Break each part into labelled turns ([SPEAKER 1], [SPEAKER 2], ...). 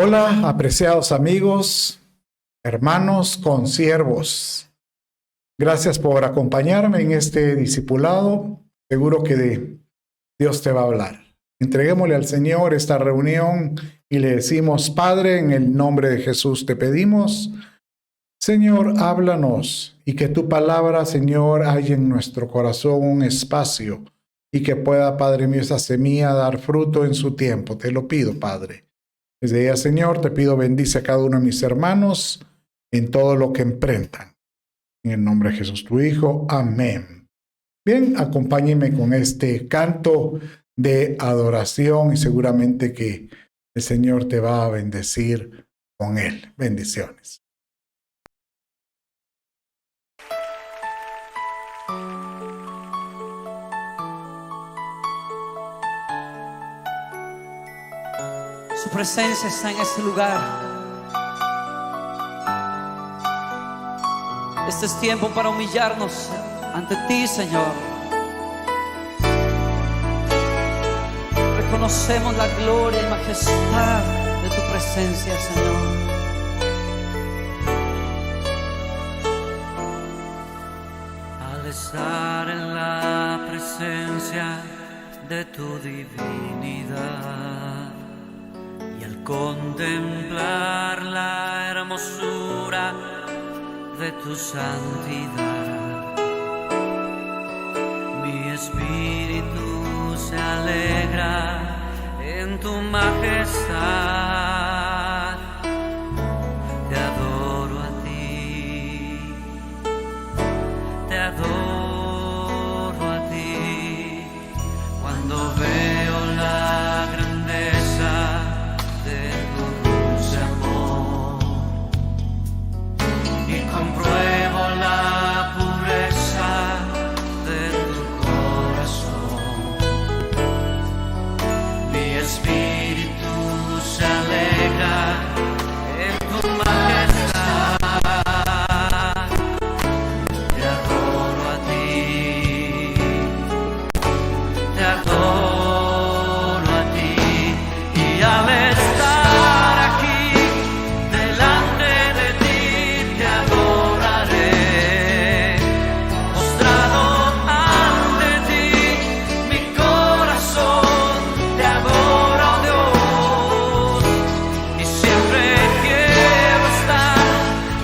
[SPEAKER 1] Hola, apreciados amigos, hermanos, consiervos. Gracias por acompañarme en este discipulado. Seguro que Dios te va a hablar. Entreguémosle al Señor esta reunión y le decimos: Padre, en el nombre de Jesús te pedimos, Señor, háblanos y que tu palabra, Señor, haya en nuestro corazón un espacio y que pueda, Padre mío, esa semilla dar fruto en su tiempo. Te lo pido, Padre. Desde ya, Señor, te pido bendice a cada uno de mis hermanos en todo lo que emprendan. En el nombre de Jesús, tu Hijo. Amén. Bien, acompáñenme con este canto de adoración y seguramente que el Señor te va a bendecir con él. Bendiciones.
[SPEAKER 2] Su presencia está en este lugar. Este es tiempo para humillarnos ante ti, Señor. Reconocemos la gloria y majestad de tu presencia, Señor.
[SPEAKER 3] Al estar en la presencia de tu divinidad y al contemplar la hermosura de tu santidad, mi espíritu se alegra en tu majestad. Te adoro a ti, te adoro a ti, cuando veo la grandeza de tu dulce amor y compruebo la pureza de tu corazón. Mi espíritu se alegra en tu majestad. Te adoro a ti, te adoro a ti, y al estar aquí delante de ti te adoraré. Postrado ante ti, mi corazón te adora, oh Dios, y siempre quiero estar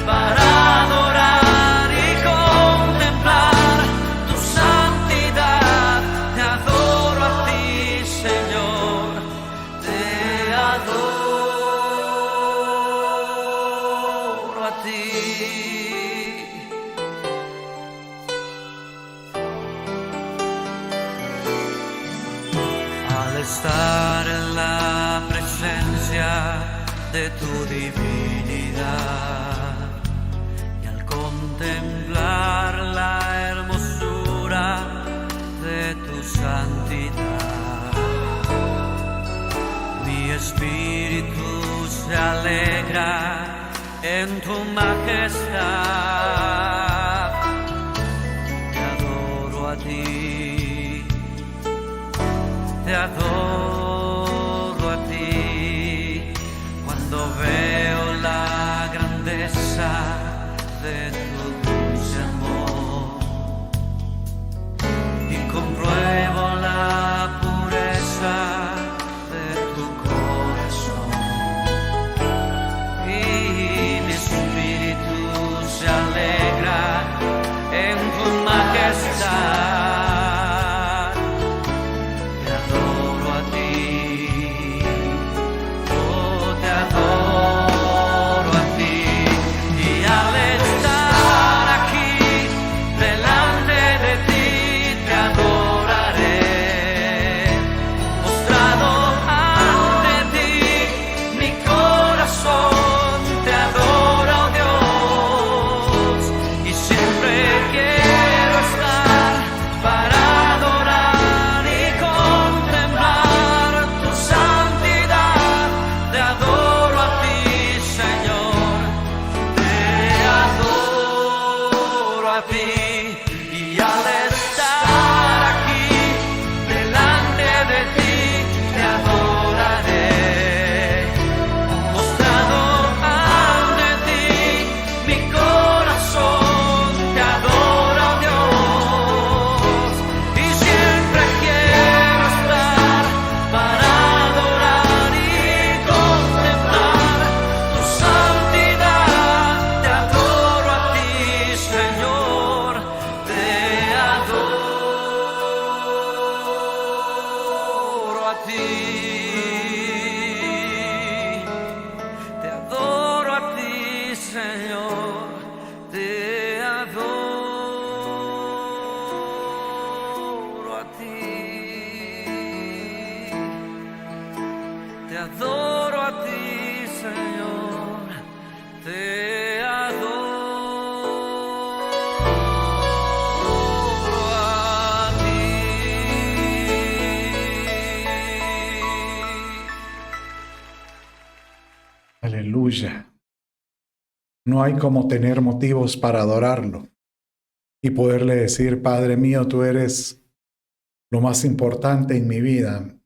[SPEAKER 3] para adorar y contemplar tu santidad. Te adoro a ti, Señor, te adoro a ti. Al estar en la presencia de tu divinidad y al contemplar la hermosura de tu santidad, mi espíritu se alegra en tu majestad. Te adoro a ti, te adoro a ti, cuando veo la grandeza de tu dulce amor y compruebo la pureza de tu corazón, y mi espíritu se alegra en tu majestad. Te adoro a ti, oh, te adoro a ti, y al estar adoro a ti, Señor, te adoro a ti.
[SPEAKER 1] Aleluya. No hay como tener motivos para adorarlo y poderle decir, Padre mío, tú eres lo más importante en mi vida.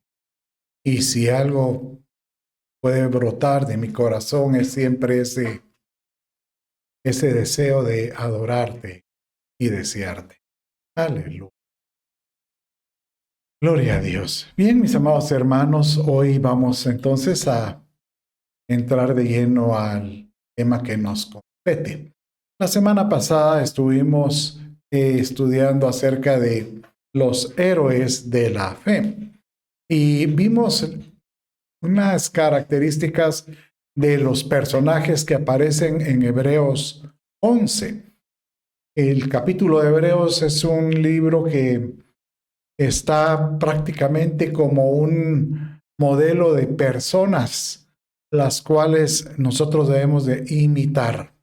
[SPEAKER 1] Y si algo puede brotar de mi corazón es siempre ese deseo de adorarte y desearte. Aleluya. Gloria a Dios. Bien, mis amados hermanos, hoy vamos entonces a entrar de lleno al tema que nos compete. La semana pasada estuvimos estudiando acerca de los héroes de la fe y vimos unas características de los personajes que aparecen en Hebreos 11. El capítulo de Hebreos es un libro que está prácticamente como un modelo de personas las cuales nosotros debemos de imitar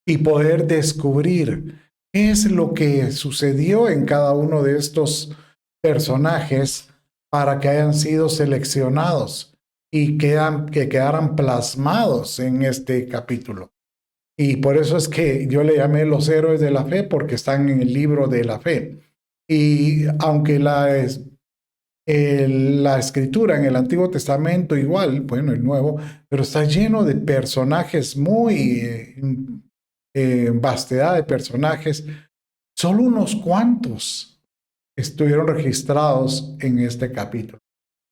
[SPEAKER 1] y poder descubrir qué es lo que sucedió en cada uno de estos personajes para que hayan sido seleccionados y que quedaran plasmados en este capítulo. Y por eso es que yo le llamé los héroes de la fe, porque están en el libro de la fe. Y aunque la escritura en el Antiguo Testamento igual, bueno, el Nuevo, pero está lleno de personajes muy, vastedad de personajes, solo unos cuantos estuvieron registrados en este capítulo.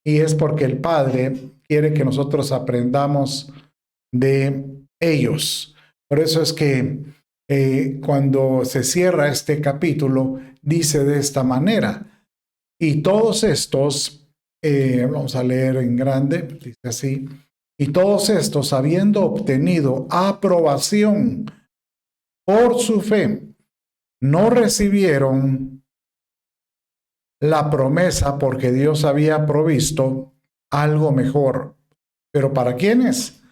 [SPEAKER 1] Y es porque el Padre quiere que nosotros aprendamos de ellos. Por eso es que cuando se cierra este capítulo, dice de esta manera, y todos estos, vamos a leer en grande, dice así, y todos estos, habiendo obtenido aprobación por su fe, no recibieron la promesa porque Dios había provisto algo mejor. ¿Pero para quiénes?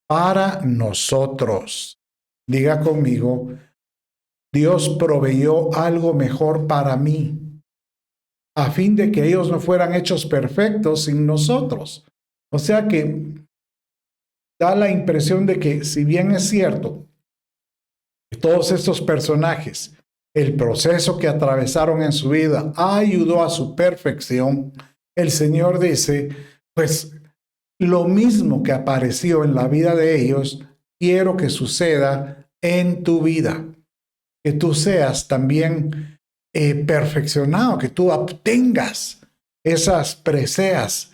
[SPEAKER 1] Para nosotros. Diga conmigo, Dios proveyó algo mejor para mí, a fin de que ellos no fueran hechos perfectos sin nosotros. O sea que da la impresión de que, si bien es cierto, todos estos personajes, el proceso que atravesaron en su vida ayudó a su perfección, el Señor dice, pues lo mismo que apareció en la vida de ellos, quiero que suceda en tu vida. Que tú seas también perfeccionado, que tú obtengas esas preseas,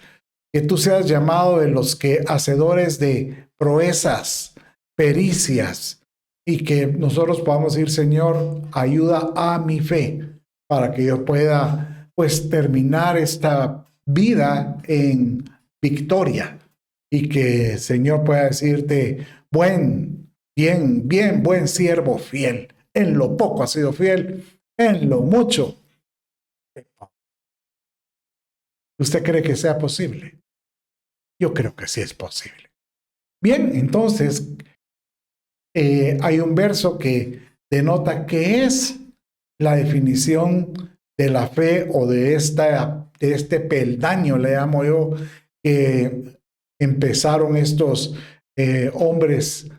[SPEAKER 1] que tú seas llamado de los que hacedores de proezas, pericias, y que nosotros podamos decir, Señor, ayuda a mi fe para que yo pueda pues terminar esta vida en victoria y que Señor pueda decirte, buen siervo fiel. En lo poco has sido fiel, en lo mucho. ¿Usted cree que sea posible? Yo creo que sí es posible. Bien, entonces hay un verso que denota qué es la definición de la fe o de este peldaño, le llamo yo, que empezaron estos hombres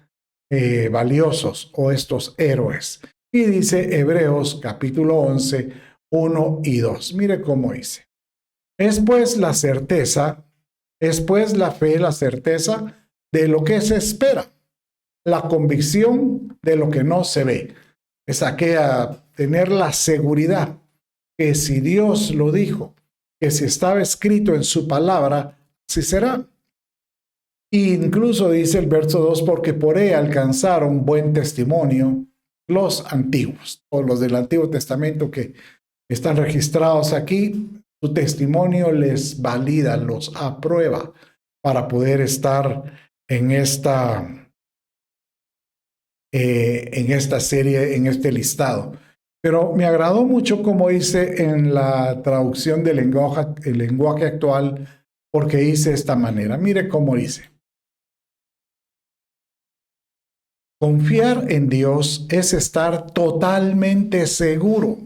[SPEAKER 1] valiosos o estos héroes. Y dice Hebreos capítulo 11, 1 y 2. Mire cómo dice. Es pues la fe, la certeza de lo que se espera, la convicción de lo que no se ve. Es aquella tener la seguridad que si Dios lo dijo, que si estaba escrito en su palabra, así será. Incluso dice el verso 2, porque por ella alcanzaron buen testimonio los antiguos, o los del Antiguo Testamento que están registrados aquí, su testimonio les valida, los aprueba para poder estar en esta serie, en este listado. Pero me agradó mucho como dice en la traducción del lenguaje actual, porque dice de esta manera. Mire cómo dice. Confiar en Dios es estar totalmente seguro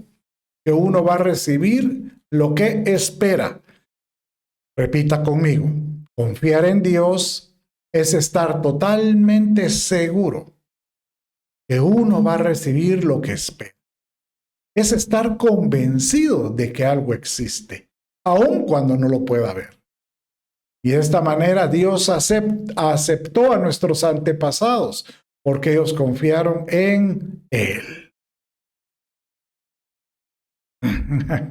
[SPEAKER 1] que uno va a recibir lo que espera. Repita conmigo. Confiar en Dios es estar totalmente seguro que uno va a recibir lo que espera. Es estar convencido de que algo existe, aun cuando no lo pueda ver. Y de esta manera Dios aceptó a nuestros antepasados porque ellos confiaron en Él.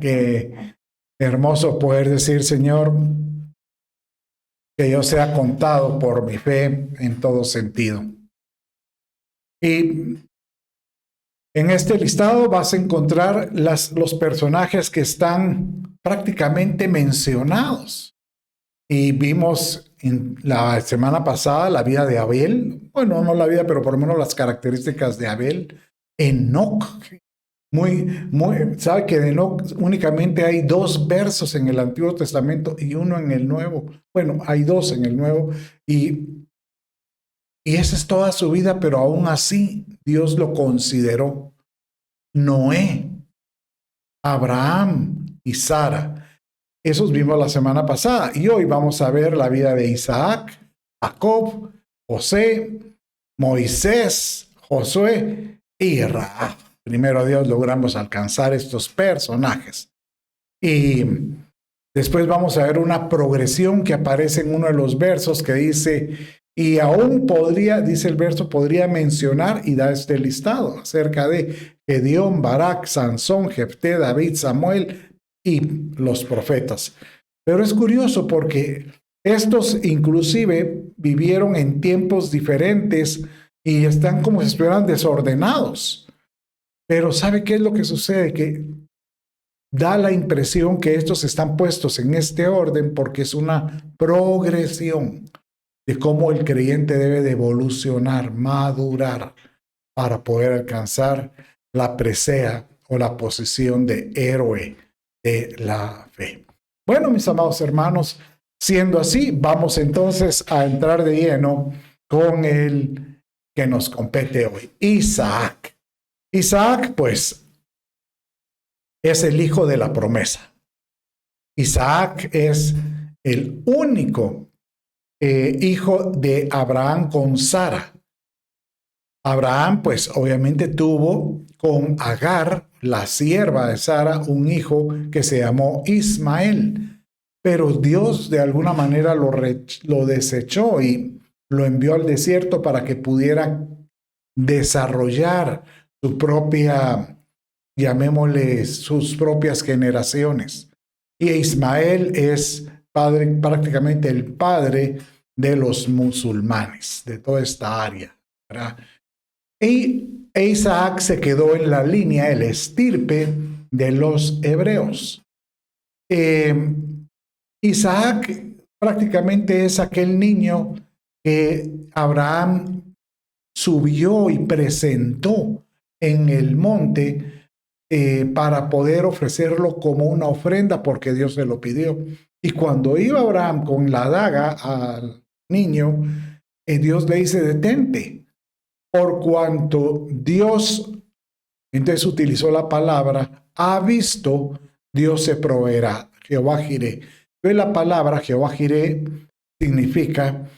[SPEAKER 1] Qué hermoso poder decir, Señor, que yo sea contado por mi fe en todo sentido. Y en este listado vas a encontrar los personajes que están prácticamente mencionados. Y vimos en la semana pasada la vida de Abel. Bueno, no la vida, pero por lo menos las características de Abel. Enoc. Sabe que de Enoc únicamente hay 2 versos en el Antiguo Testamento y 1 en el Nuevo. Bueno, hay 2 en el Nuevo. Y esa es toda su vida, pero aún así Dios lo consideró. Noé, Abraham y Sara. Esos vimos la semana pasada. Y hoy vamos a ver la vida de Isaac, Jacob, José, Moisés, Josué y Rahab. Primero Dios logramos alcanzar estos personajes. Y después vamos a ver una progresión que aparece en uno de los versos que dice, y aún podría, dice el verso, podría mencionar y da este listado acerca de Gedeón, Barak, Sansón, Jefté, David, Samuel y los profetas. Pero es curioso porque estos inclusive vivieron en tiempos diferentes y están como si estuvieran desordenados. Pero ¿sabe qué es lo que sucede? Que da la impresión que estos están puestos en este orden porque es una progresión de cómo el creyente debe de evolucionar, madurar para poder alcanzar la presea o la posición de héroe de la fe. Bueno, mis amados hermanos, siendo así, vamos entonces a entrar de lleno con el que nos compete hoy, Isaac. Isaac, pues, es el hijo de la promesa. Isaac es el único hijo de Abraham con Sara. Abraham, pues, obviamente tuvo con Agar, la sierva de Sara, un hijo que se llamó Ismael. Pero Dios de alguna manera lo desechó y lo envió al desierto para que pudiera desarrollar su propia, llamémosle, sus propias generaciones. Y Ismael es prácticamente el padre de los musulmanes, de toda esta área, ¿verdad? E Isaac se quedó en la línea, el estirpe de los hebreos. Isaac prácticamente es aquel niño que Abraham subió y presentó en el monte para poder ofrecerlo como una ofrenda porque Dios se lo pidió. Y cuando iba Abraham con la daga al niño, Dios le dice, detente, por cuanto Dios, entonces utilizó la palabra, ha visto, Dios se proveerá, Jehová Jireh. Entonces la palabra Jehová Jireh significa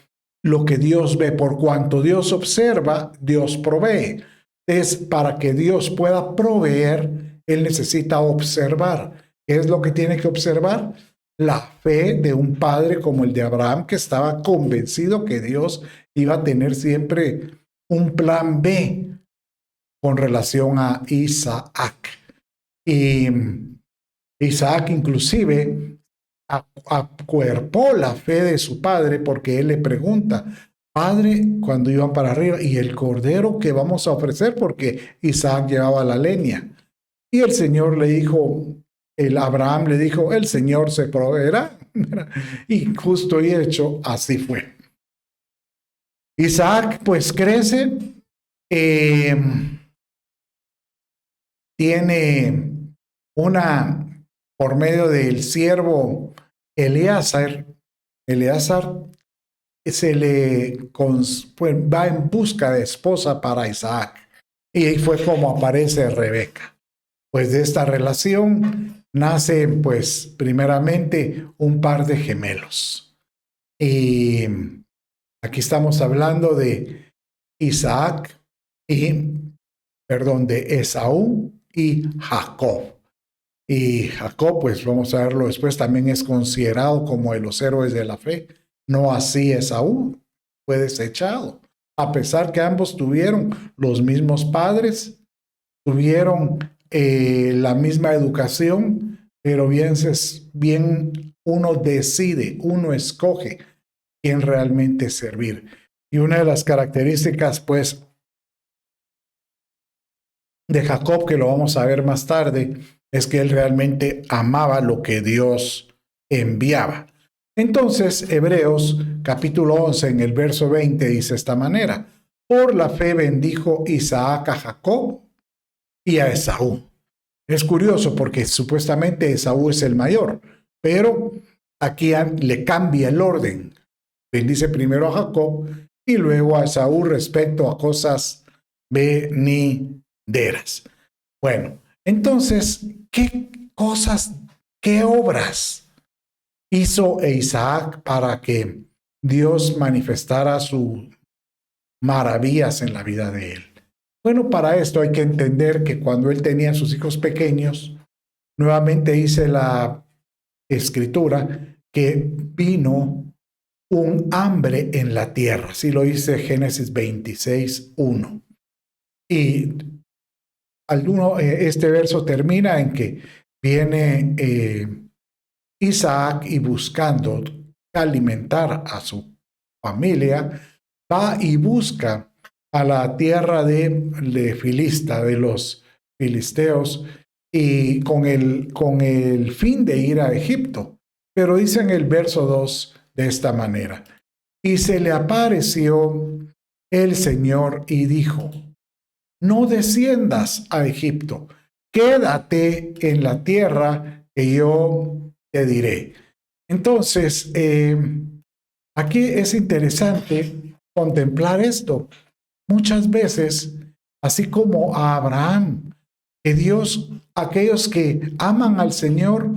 [SPEAKER 1] lo que Dios ve, por cuanto Dios observa, Dios provee. Es para que Dios pueda proveer, Él necesita observar. ¿Qué es lo que tiene que observar? La fe de un padre como el de Abraham, que estaba convencido que Dios iba a tener siempre un plan B con relación a Isaac. Y Isaac inclusive acuerpó la fe de su padre porque él le pregunta, padre, cuando iban para arriba, y el cordero que vamos a ofrecer, porque Isaac llevaba la leña. Y el Señor le dijo, Abraham le dijo, el Señor se proveerá. Y justo y hecho, así fue. Isaac pues crece, tiene por medio del siervo Eleazar, va en busca de esposa para Isaac. Y ahí fue como aparece Rebeca. Pues de esta relación nace, pues, primeramente un par de gemelos. Y aquí estamos hablando de de Esaú y Jacob. Y Jacob, pues vamos a verlo después, también es considerado como de los héroes de la fe. No así Esaú, fue desechado. A pesar que ambos tuvieron los mismos padres, tuvieron la misma educación, pero bien uno decide, uno escoge quién realmente servir. Y una de las características, pues, de Jacob, que lo vamos a ver más tarde, es que él realmente amaba lo que Dios enviaba. Entonces, Hebreos capítulo 11, en el verso 20, dice de esta manera: por la fe bendijo Isaac a Jacob y a Esaú. Es curioso porque supuestamente Esaú es el mayor, pero aquí le cambia el orden. Bendice primero a Jacob y luego a Esaú respecto a cosas venideras. Bueno, entonces, ¿qué obras hizo Isaac para que Dios manifestara sus maravillas en la vida de él? Bueno, para esto hay que entender que cuando él tenía sus hijos pequeños, nuevamente dice la escritura que vino un hambre en la tierra. Así lo dice Génesis 26:1. Y este verso termina en que viene Isaac y buscando alimentar a su familia, va y busca a la tierra de Filista, de los filisteos, y con el fin de ir a Egipto. Pero dice en el verso 2 de esta manera: y se le apareció el Señor y dijo: no desciendas a Egipto, quédate en la tierra que yo te diré. Entonces, aquí es interesante contemplar esto. Muchas veces, así como a Abraham, que Dios, aquellos que aman al Señor,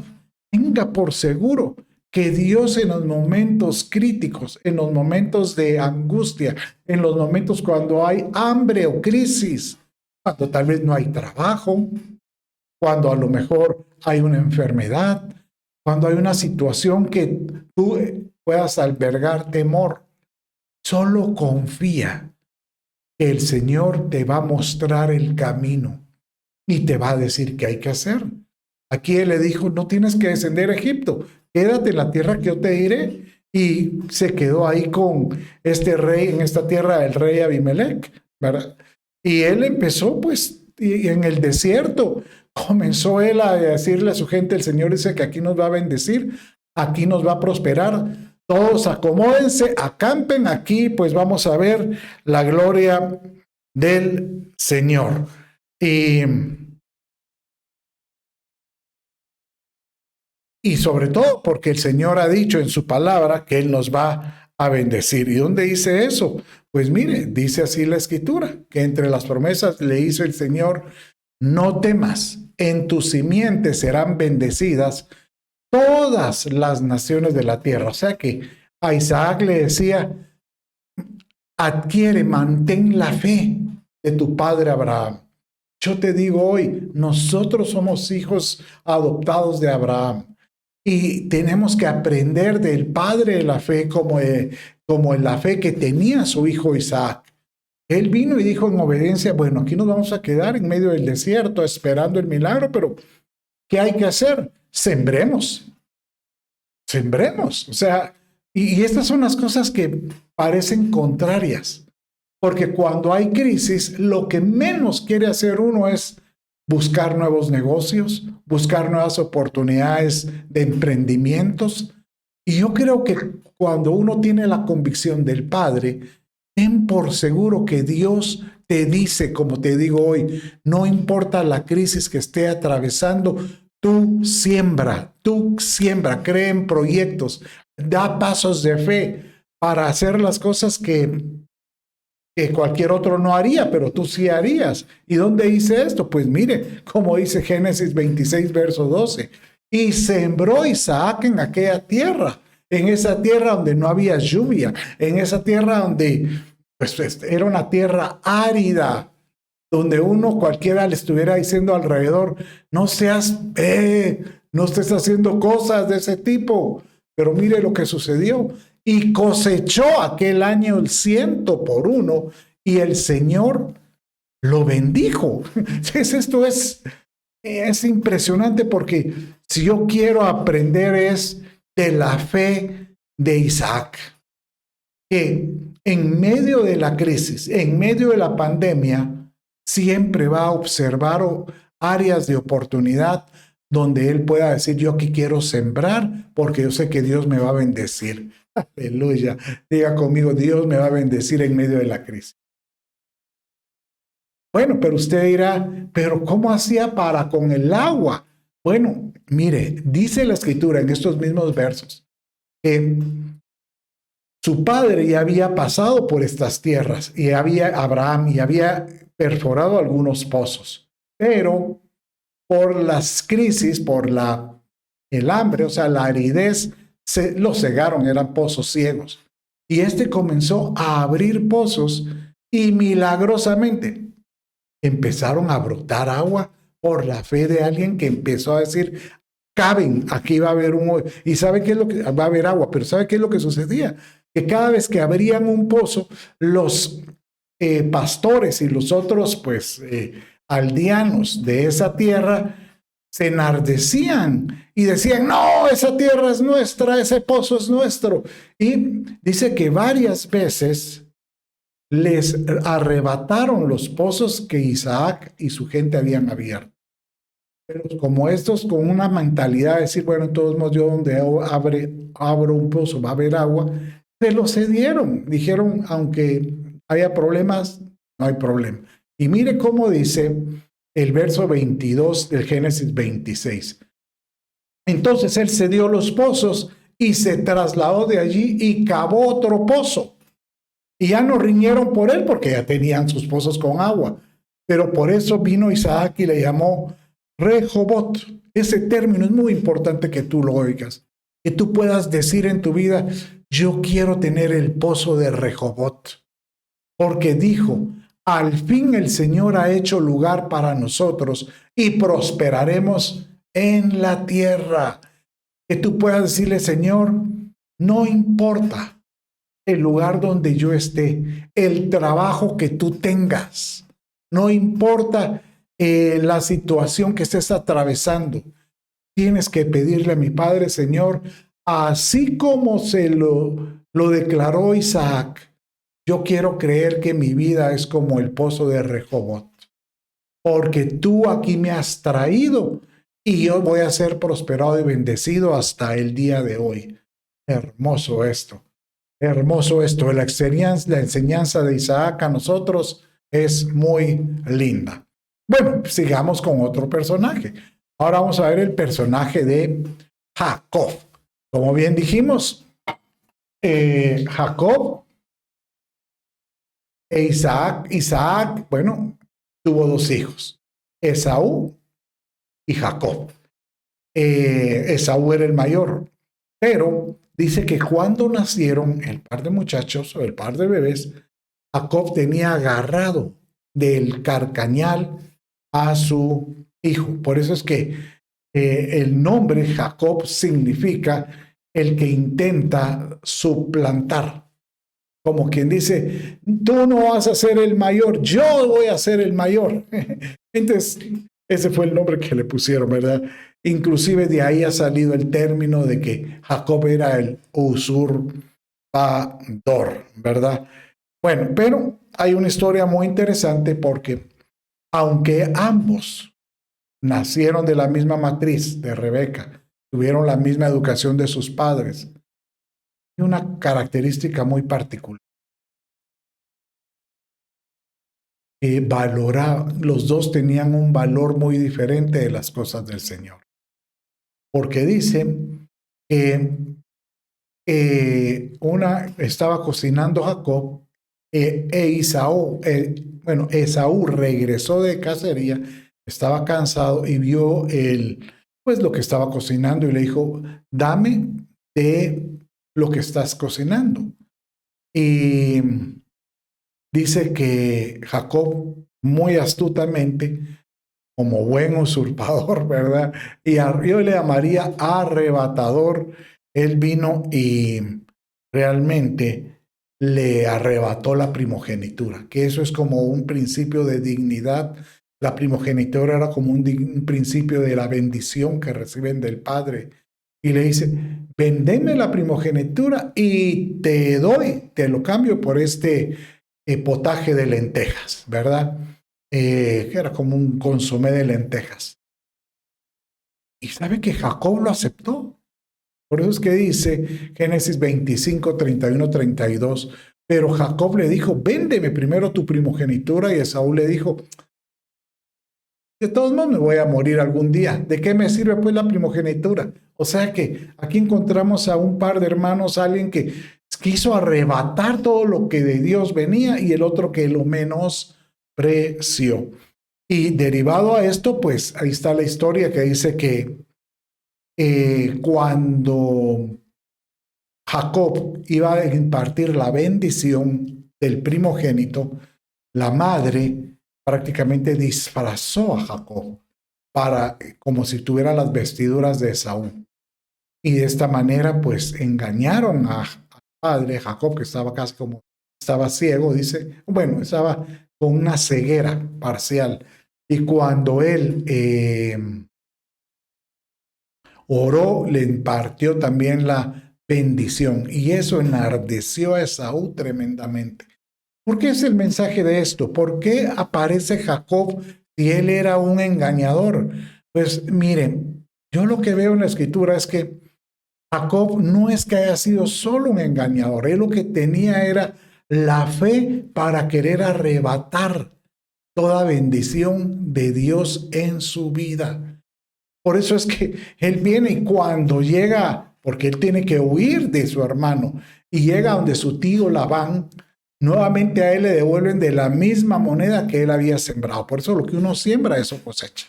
[SPEAKER 1] tenga por seguro que Dios en los momentos críticos, en los momentos de angustia, en los momentos cuando hay hambre o crisis, cuando tal vez no hay trabajo, cuando a lo mejor hay una enfermedad, cuando hay una situación que tú puedas albergar temor, solo confía que el Señor te va a mostrar el camino y te va a decir qué hay que hacer. Aquí él le dijo: no tienes que descender a Egipto, quédate en la tierra que yo te diré. Y se quedó ahí con este rey, en esta tierra, el rey Abimelech, ¿verdad? Y él empezó, pues, y en el desierto comenzó él a decirle a su gente: el Señor dice que aquí nos va a bendecir, aquí nos va a prosperar, todos acomódense, acampen aquí, pues vamos a ver la gloria del Señor. Y sobre todo porque el Señor ha dicho en su palabra que Él nos va a bendecir. ¿Y dónde dice eso? Pues mire, dice así la Escritura, que entre las promesas le hizo el Señor: no temas, en tu simiente serán bendecidas todas las naciones de la tierra. O sea que a Isaac le decía: adquiere, mantén la fe de tu padre Abraham. Yo te digo hoy, nosotros somos hijos adoptados de Abraham y tenemos que aprender del padre de la fe como en la fe que tenía su hijo Isaac. Él vino y dijo en obediencia: bueno, aquí nos vamos a quedar en medio del desierto esperando el milagro, pero ¿qué hay que hacer? Sembremos. O sea, y estas son las cosas que parecen contrarias, porque cuando hay crisis, lo que menos quiere hacer uno es buscar nuevos negocios, buscar nuevas oportunidades de emprendimientos. Y yo creo que cuando uno tiene la convicción del Padre, ten por seguro que Dios te dice, como te digo hoy, no importa la crisis que esté atravesando, tú siembra, cree en proyectos, da pasos de fe para hacer las cosas que cualquier otro no haría, pero tú sí harías. ¿Y dónde hice esto? Pues mire, como dice Génesis 26, verso 12. Y sembró Isaac en aquella tierra, en esa tierra donde no había lluvia, en esa tierra donde pues, era una tierra árida, donde uno cualquiera le estuviera diciendo alrededor, no no estés haciendo cosas de ese tipo. Pero mire lo que sucedió. Y cosechó aquel año el 100 por 1 y el Señor lo bendijo. Esto es impresionante porque si yo quiero aprender es de la fe de Isaac, que en medio de la crisis, en medio de la pandemia, siempre va a observar áreas de oportunidad donde él pueda decir, yo aquí quiero sembrar porque yo sé que Dios me va a bendecir. Aleluya. Diga conmigo, Dios me va a bendecir en medio de la crisis. Bueno, pero usted dirá, pero ¿cómo hacía para con el agua? Bueno, mire, dice la escritura en estos mismos versos que su padre ya había pasado por estas tierras y Abraham había perforado algunos pozos, pero por las crisis, por el hambre, o sea, la aridez, los cegaron, eran pozos ciegos. Y este comenzó a abrir pozos y milagrosamente empezaron a brotar agua por la fe de alguien que empezó a decir, caben, aquí va a haber un hoyo. Y ¿sabe qué es lo que va a haber agua? Pero ¿sabe qué es lo que sucedía? Que cada vez que abrían un pozo, los pastores y los otros, pues, aldeanos de esa tierra se enardecían y decían, no, esa tierra es nuestra, ese pozo es nuestro. Y dice que varias veces les arrebataron los pozos que Isaac y su gente habían abierto. Pero como estos con una mentalidad de decir, bueno, en todos modos yo donde abro un pozo va a haber agua, se lo cedieron. Dijeron, aunque haya problemas, no hay problema. Y mire cómo dice el verso 22 del Génesis 26. Entonces él cedió los pozos y se trasladó de allí y cavó otro pozo. Y ya no riñeron por él porque ya tenían sus pozos con agua. Pero por eso vino Isaac y le llamó Rehobot. Ese término es muy importante que tú lo oigas. Que tú puedas decir en tu vida, yo quiero tener el pozo de Rehobot. Porque dijo, al fin el Señor ha hecho lugar para nosotros y prosperaremos en la tierra. Que tú puedas decirle, Señor, no importa el lugar donde yo esté, el trabajo que tú tengas, no importa la situación que estés atravesando, tienes que pedirle a mi Padre, Señor, así como se lo declaró Isaac, yo quiero creer que mi vida es como el pozo de Rehobot, porque tú aquí me has traído y yo voy a ser prosperado y bendecido hasta el día de hoy. Hermoso esto. Hermoso esto. La enseñanza de Isaac a nosotros es muy linda. Bueno, sigamos con otro personaje. Ahora vamos a ver el personaje de Jacob. Como bien dijimos, Jacob e Isaac, bueno, tuvo dos hijos, Esaú y Jacob. Esaú era el mayor, pero dice que cuando nacieron el par de muchachos o el par de bebés, Jacob tenía agarrado del carcañal a su hijo. Por eso es que el nombre Jacob significa el que intenta suplantar. Como quien dice, tú no vas a ser el mayor, yo voy a ser el mayor. Entonces, ese fue el nombre que le pusieron, ¿verdad? Inclusive de ahí ha salido el término de que Jacob era el usurpador, ¿verdad? Bueno, pero hay una historia muy interesante porque aunque ambos nacieron de la misma matriz de Rebeca, tuvieron la misma educación de sus padres, hay una característica muy particular. Los dos tenían un valor muy diferente de las cosas del Señor. Porque dice que estaba cocinando Jacob, Esaú regresó de cacería, estaba cansado y vio pues lo que estaba cocinando y le dijo, dame de lo que estás cocinando. Y dice que Jacob, muy astutamente, como buen usurpador, ¿verdad? Y yo le llamaría arrebatador. Él vino y realmente le arrebató la primogenitura, que eso es como un principio de dignidad. La primogenitura era como un principio de la bendición que reciben del Padre. Y le dice, vendeme la primogenitura y te lo cambio por este potaje de lentejas, ¿verdad? Que era como un consomé de lentejas. Y sabe que Jacob lo aceptó. Por eso es que dice Génesis 25, 31, 32, pero Jacob le dijo, véndeme primero tu primogenitura, y Esaú le dijo, de todos modos me voy a morir algún día, ¿de qué me sirve pues la primogenitura? O sea que aquí encontramos a un par de hermanos, alguien que quiso arrebatar todo lo que de Dios venía y el otro que lo menospreció. Y derivado a esto, pues ahí está la historia que dice que cuando Jacob iba a impartir la bendición del primogénito, la madre prácticamente disfrazó a Jacob como si tuviera las vestiduras de Esaú. Y de esta manera, pues engañaron al padre Jacob, que estaba casi como, estaba ciego, dice, bueno, estaba con una ceguera parcial. Y cuando él oró, le impartió también la bendición. Y eso enardeció a Esaú tremendamente. ¿Por qué es el mensaje de esto? ¿Por qué aparece Jacob si él era un engañador? Pues miren, yo lo que veo en la escritura es que Jacob no es que haya sido solo un engañador, él lo que tenía era la fe para querer arrebatar toda bendición de Dios en su vida. Por eso es que él viene y cuando llega, porque él tiene que huir de su hermano, y llega donde su tío Labán, nuevamente a él le devuelven de la misma moneda que él había sembrado. Por eso lo que uno siembra, eso cosecha.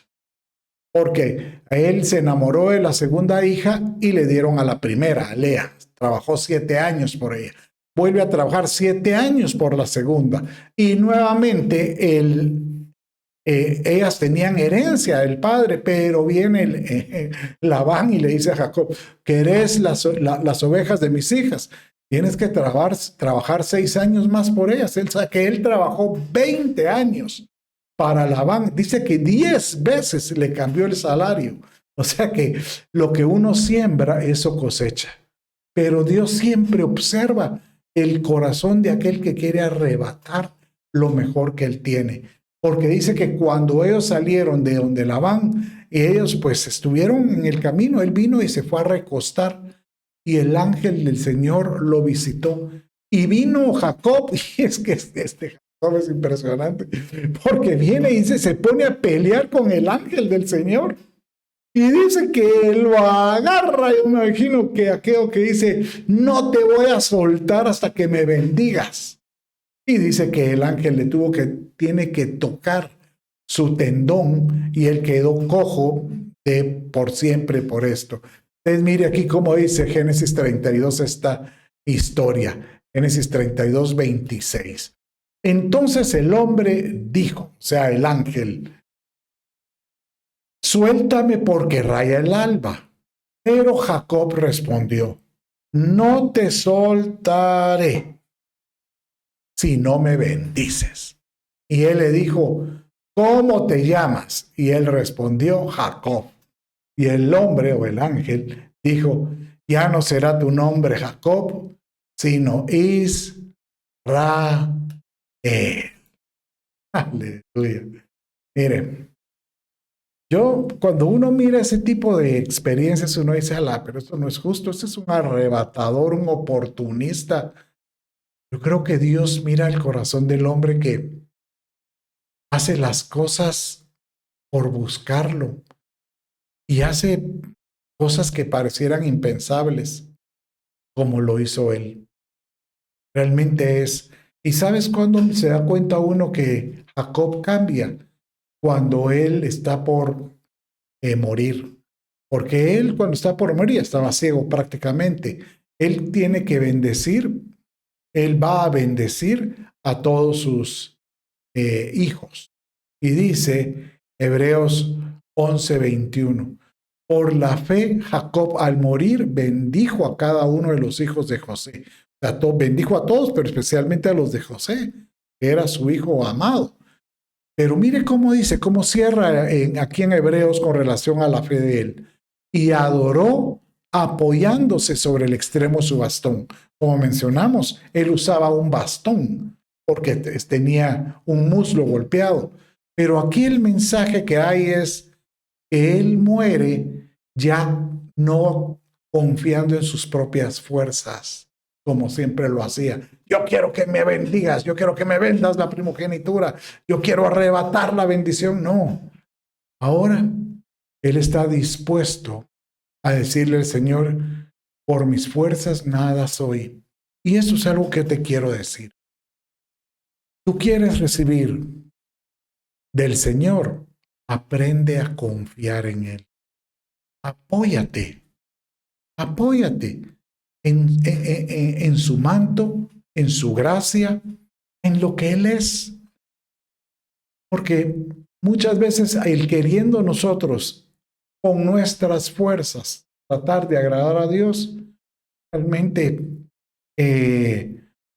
[SPEAKER 1] Porque él se enamoró de la segunda hija y le dieron a la primera, a Lea. Trabajó 7 años por ella. Vuelve a trabajar 7 años por la segunda. Y nuevamente ellas tenían herencia del padre, pero viene Labán y le dice a Jacob, ¿querés las ovejas de mis hijas? Tienes que trabajar 6 años más por ellas. Él sabe que él trabajó 20 años para Labán. Dice que 10 veces le cambió el salario. O sea que lo que uno siembra, eso cosecha. Pero Dios siempre observa el corazón de aquel que quiere arrebatar lo mejor que él tiene. Porque dice que cuando ellos salieron de donde Labán, ellos pues estuvieron en el camino, él vino y se fue a recostar y el ángel del Señor lo visitó. Y vino Jacob, y es que este Jacob es impresionante, porque viene y se pone a pelear con el ángel del Señor. Y dice que lo agarra, yo me imagino que aquello que dice, no te voy a soltar hasta que me bendigas. Y dice que el ángel tiene que tocar su tendón y él quedó cojo por siempre por esto. Entonces mire aquí cómo dice Génesis 32 esta historia. Génesis 32, 26. Entonces el hombre dijo, o sea, el ángel, suéltame porque raya el alba. Pero Jacob respondió, no te soltaré si no me bendices. Y él le dijo, ¿cómo te llamas? Y él respondió, Jacob. Y el hombre o el ángel dijo, ya no será tu nombre Jacob, sino Israel. Aleluya. Miren, cuando uno mira ese tipo de experiencias, uno dice, alá, pero esto no es justo, este es un arrebatador, un oportunista. Yo creo que Dios mira el corazón del hombre que hace las cosas por buscarlo y hace cosas que parecieran impensables. como lo hizo él. Realmente es. ¿Y sabes cuándo se da cuenta uno que Jacob cambia? Cuando él está por morir. Porque él cuando está por morir estaba ciego prácticamente. Él tiene que bendecir, él va a bendecir a todos sus hijos. Y dice Hebreos 11:21, por la fe Jacob al morir bendijo a cada uno de los hijos de José. O sea, bendijo a todos, pero especialmente a los de José, que era su hijo amado. Pero mire cómo dice, cómo cierra aquí en Hebreos con relación a la fe de él. Y adoró apoyándose sobre el extremo de su bastón. Como mencionamos, él usaba un bastón porque tenía un muslo golpeado. Pero aquí el mensaje que hay es que él muere ya no confiando en sus propias fuerzas, como siempre lo hacía. Yo quiero que me bendigas, yo quiero que me vendas la primogenitura, yo quiero arrebatar la bendición. No, ahora él está dispuesto a decirle al Señor, por mis fuerzas nada soy. Y eso es algo que te quiero decir. Tú quieres recibir del Señor, aprende a confiar en Él. Apóyate en su manto, en su gracia, en lo que Él es. Porque muchas veces el queriendo nosotros con nuestras fuerzas tratar de agradar a Dios, realmente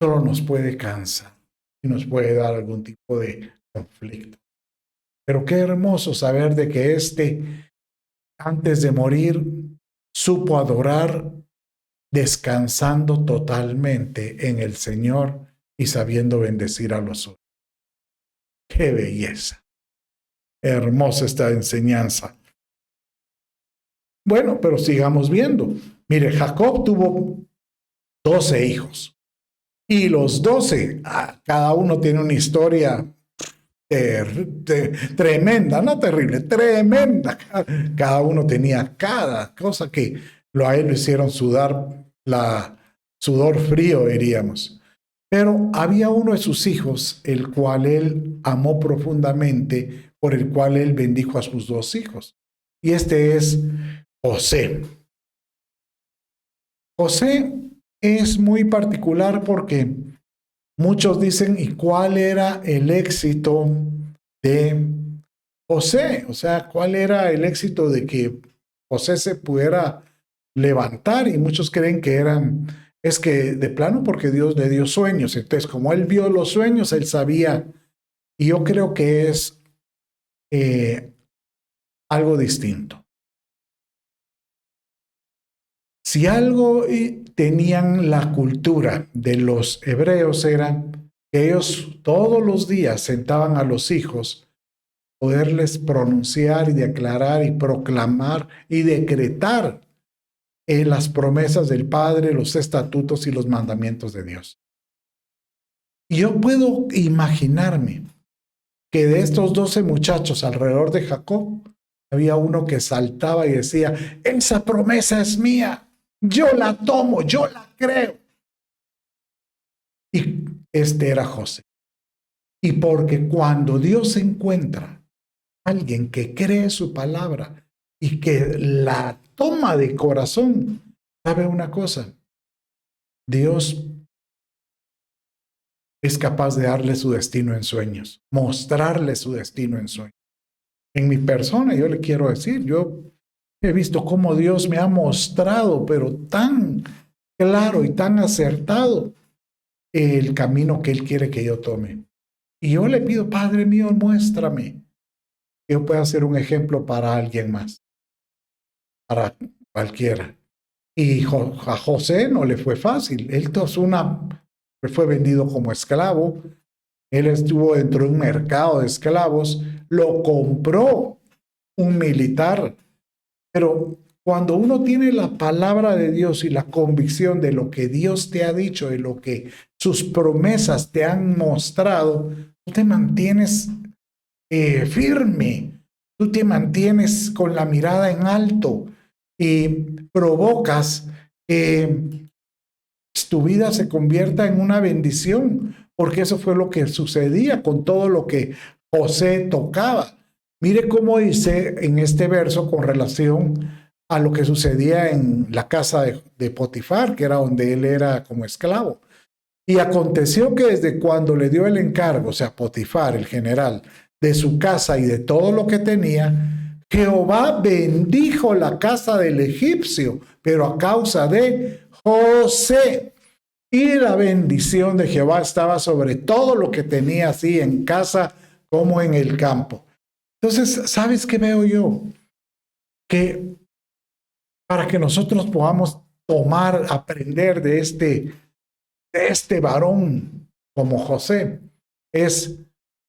[SPEAKER 1] solo nos puede cansar y nos puede dar algún tipo de conflicto. Pero qué hermoso saber de que antes de morir, supo adorar descansando totalmente en el Señor y sabiendo bendecir a los otros. ¡Qué belleza! Hermosa esta enseñanza. Bueno, pero sigamos viendo. Mire, Jacob tuvo 12 hijos. Y los 12, cada uno tiene una historia tremenda, no terrible, tremenda. Cada uno tenía cada cosa que a él lo hicieron sudar, sudor frío, diríamos. Pero había uno de sus hijos, el cual él amó profundamente, por el cual él bendijo a sus 2 hijos. Y este es José. José es muy particular porque muchos dicen, ¿y cuál era el éxito de José? O sea, ¿cuál era el éxito de que José se pudiera levantar? Y muchos creen que es que de plano porque Dios le dio sueños. Entonces, como él vio los sueños, él sabía. Y yo creo que es algo distinto. Si algo tenían la cultura de los hebreos era que ellos todos los días sentaban a los hijos, poderles pronunciar y declarar y proclamar y decretar las promesas del Padre, los estatutos y los mandamientos de Dios. Y yo puedo imaginarme que de estos 12 muchachos alrededor de Jacob, había uno que saltaba y decía, esa promesa es mía. Yo la tomo, yo la creo. Y este era José. Y porque cuando Dios encuentra a alguien que cree su palabra y que la toma de corazón, ¿sabe una cosa? Dios es capaz de darle su destino en sueños, mostrarle su destino en sueños. En mi persona, yo le quiero decir, yo he visto cómo Dios me ha mostrado, pero tan claro y tan acertado, el camino que Él quiere que yo tome. Y yo le pido, Padre mío, muéstrame que yo pueda ser un ejemplo para alguien más, para cualquiera. Y a José no le fue fácil. Él fue vendido como esclavo. Él estuvo dentro de un mercado de esclavos. Lo compró un militar. Pero cuando uno tiene la palabra de Dios y la convicción de lo que Dios te ha dicho, de lo que sus promesas te han mostrado, tú te mantienes firme, tú te mantienes con la mirada en alto y provocas tu vida se convierta en una bendición, porque eso fue lo que sucedía con todo lo que José tocaba. Mire cómo dice en este verso con relación a lo que sucedía en la casa de Potifar, que era donde él era como esclavo. Y aconteció que desde cuando le dio el encargo, o sea, Potifar, el general, de su casa y de todo lo que tenía, Jehová bendijo la casa del egipcio, pero a causa de José. Y la bendición de Jehová estaba sobre todo lo que tenía, así en casa como en el campo. Entonces, ¿sabes qué veo yo? Que para que nosotros podamos aprender de este varón como José, es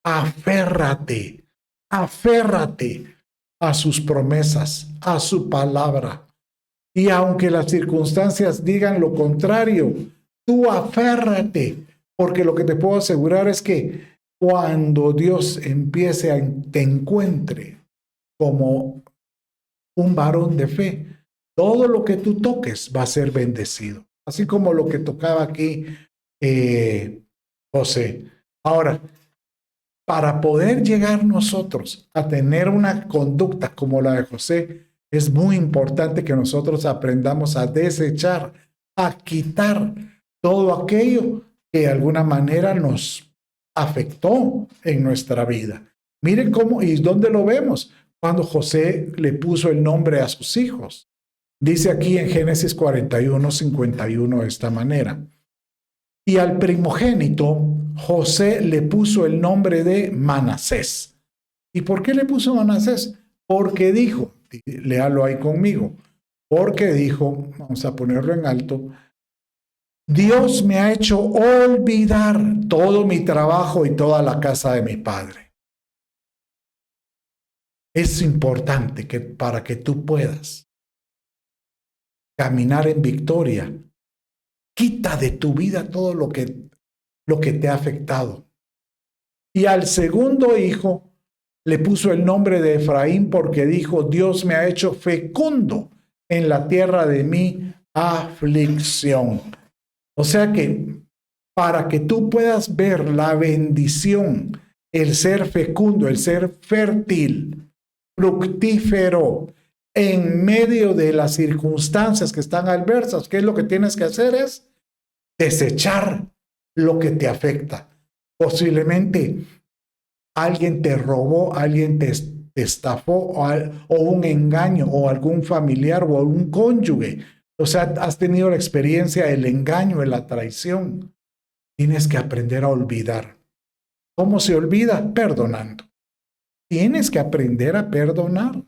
[SPEAKER 1] aférrate a sus promesas, a su palabra. Y aunque las circunstancias digan lo contrario, tú aférrate, porque lo que te puedo asegurar es que cuando Dios te encuentre como un varón de fe, todo lo que tú toques va a ser bendecido. Así como lo que tocaba aquí José. Ahora, para poder llegar nosotros a tener una conducta como la de José, es muy importante que nosotros aprendamos a desechar, a quitar todo aquello que de alguna manera nos afectó en nuestra vida. Miren cómo y dónde lo vemos cuando José le puso el nombre a sus hijos. Dice aquí en Génesis 41:51 de esta manera. Y al primogénito, José le puso el nombre de Manasés. ¿Y por qué le puso Manasés? Porque dijo, léalo ahí conmigo, porque dijo, vamos a ponerlo en alto, Dios me ha hecho olvidar todo mi trabajo y toda la casa de mi padre. Es importante que para que tú puedas caminar en victoria, quita de tu vida todo lo que te ha afectado. Y al segundo hijo le puso el nombre de Efraín porque dijo, Dios me ha hecho fecundo en la tierra de mi aflicción. O sea que para que tú puedas ver la bendición, el ser fecundo, el ser fértil, fructífero, en medio de las circunstancias que están adversas, ¿qué es lo que tienes que hacer? Es desechar lo que te afecta. Posiblemente alguien te robó, alguien te estafó o un engaño o algún familiar o algún cónyuge. O sea, has tenido la experiencia del engaño, de la traición. Tienes que aprender a olvidar. ¿Cómo se olvida? Perdonando. Tienes que aprender a perdonar.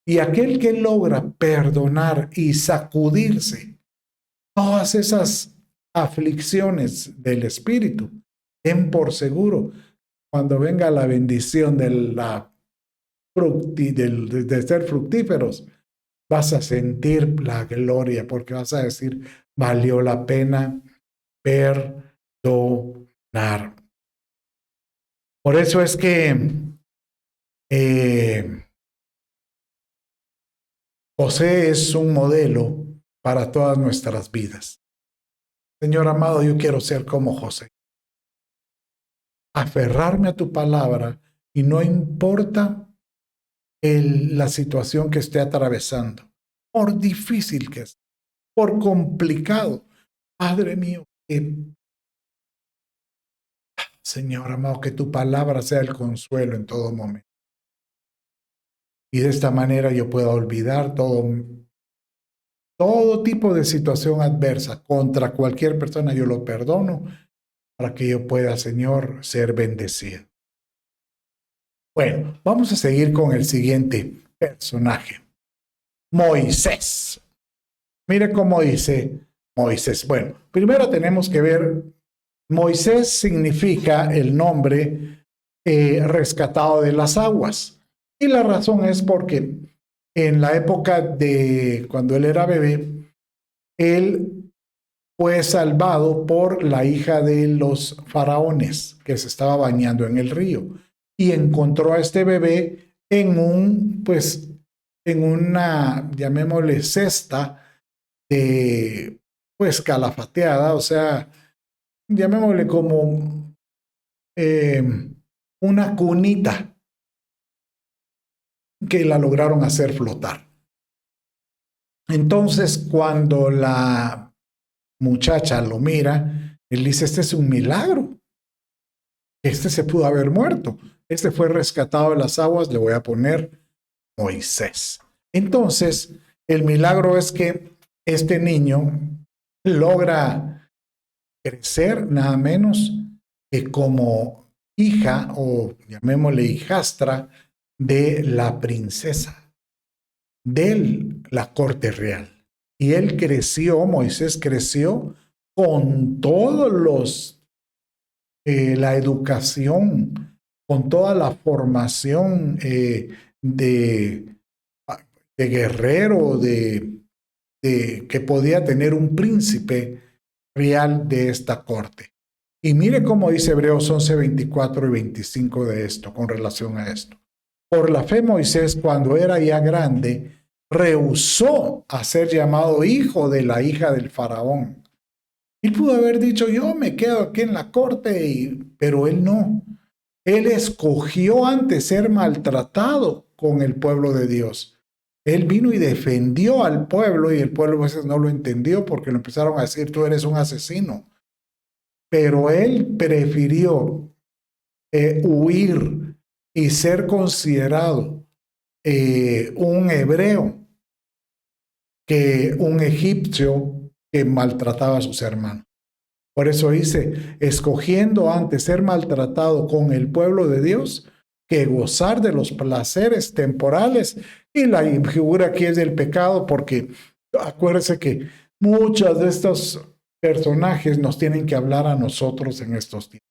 [SPEAKER 1] Y aquel que logra perdonar y sacudirse todas esas aflicciones del espíritu, ten por seguro, cuando venga la bendición de ser fructíferos, vas a sentir la gloria, porque vas a decir, valió la pena perdonar. Por eso es que José es un modelo para todas nuestras vidas. Señor amado, yo quiero ser como José. Aferrarme a tu palabra y no importa la situación que esté atravesando, por difícil que sea, por complicado. Padre mío, Señor amado, que tu palabra sea el consuelo en todo momento. Y de esta manera yo pueda olvidar todo tipo de situación adversa contra cualquier persona. Yo lo perdono para que yo pueda, Señor, ser bendecido. Bueno, vamos a seguir con el siguiente personaje. Moisés. Mire cómo dice Moisés. Bueno, primero tenemos que ver, Moisés significa el nombre rescatado de las aguas. Y la razón es porque en la época de cuando él era bebé, él fue salvado por la hija de los faraones que se estaba bañando en el río y encontró a este bebé en una, llamémosle, cesta de pues calafateada, o sea, llamémosle como una cunita que la lograron hacer flotar. Entonces, cuando la muchacha lo mira, él dice, este es un milagro. Este se pudo haber muerto. Este fue rescatado de las aguas, le voy a poner Moisés. Entonces, el milagro es que este niño logra crecer nada menos que como hija o llamémosle hijastra de la princesa de la corte real. Y él creció, Moisés creció con todos los, la educación, con toda la formación de guerrero, que podía tener un príncipe real de esta corte. Y mire cómo dice Hebreos 11, 24 y 25 de esto, con relación a esto. Por la fe Moisés, cuando era ya grande, rehusó a ser llamado hijo de la hija del faraón. Él pudo haber dicho, yo me quedo aquí en la corte, pero él no. Él escogió antes ser maltratado con el pueblo de Dios. Él vino y defendió al pueblo y el pueblo a veces no lo entendió porque lo empezaron a decir, tú eres un asesino. Pero él prefirió huir y ser considerado un hebreo que un egipcio que maltrataba a sus hermanos. Por eso dice, escogiendo antes ser maltratado con el pueblo de Dios que gozar de los placeres temporales. Y la figura aquí es del pecado, porque acuérdense que muchos de estos personajes nos tienen que hablar a nosotros en estos tiempos.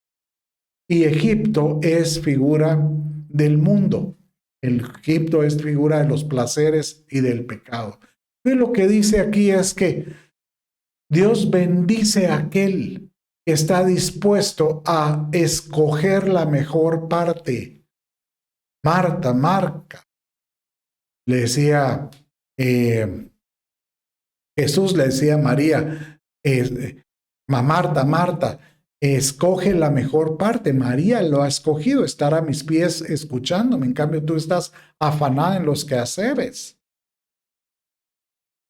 [SPEAKER 1] Y Egipto es figura del mundo. El Egipto es figura de los placeres y del pecado. Y lo que dice aquí es que Dios bendice a aquel que está dispuesto a escoger la mejor parte. Marta, le decía, Jesús le decía a María, Marta, escoge la mejor parte. María lo ha escogido, estar a mis pies escuchándome. En cambio, tú estás afanada en los quehaceres.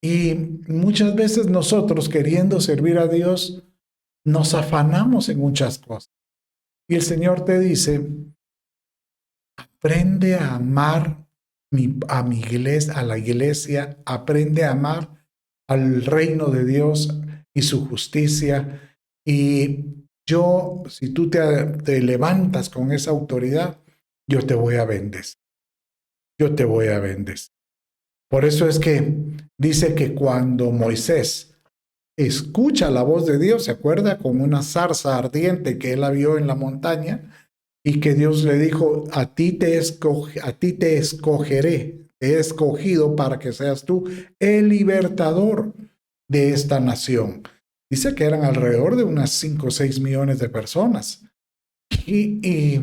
[SPEAKER 1] Y muchas veces nosotros, queriendo servir a Dios, nos afanamos en muchas cosas. Y el Señor te dice, aprende a amar a mi iglesia, a la iglesia, aprende a amar al reino de Dios y su justicia. Y yo, si tú te levantas con esa autoridad, yo te voy a bendecir. Yo te voy a bendecir. Por eso es que dice que cuando Moisés escucha la voz de Dios, se acuerda, con una zarza ardiente que él la vio en la montaña, y que Dios le dijo, a ti te escogeré, te he escogido para que seas tú el libertador de esta nación. Dice que eran alrededor de unas 5 o 6 millones de personas. Y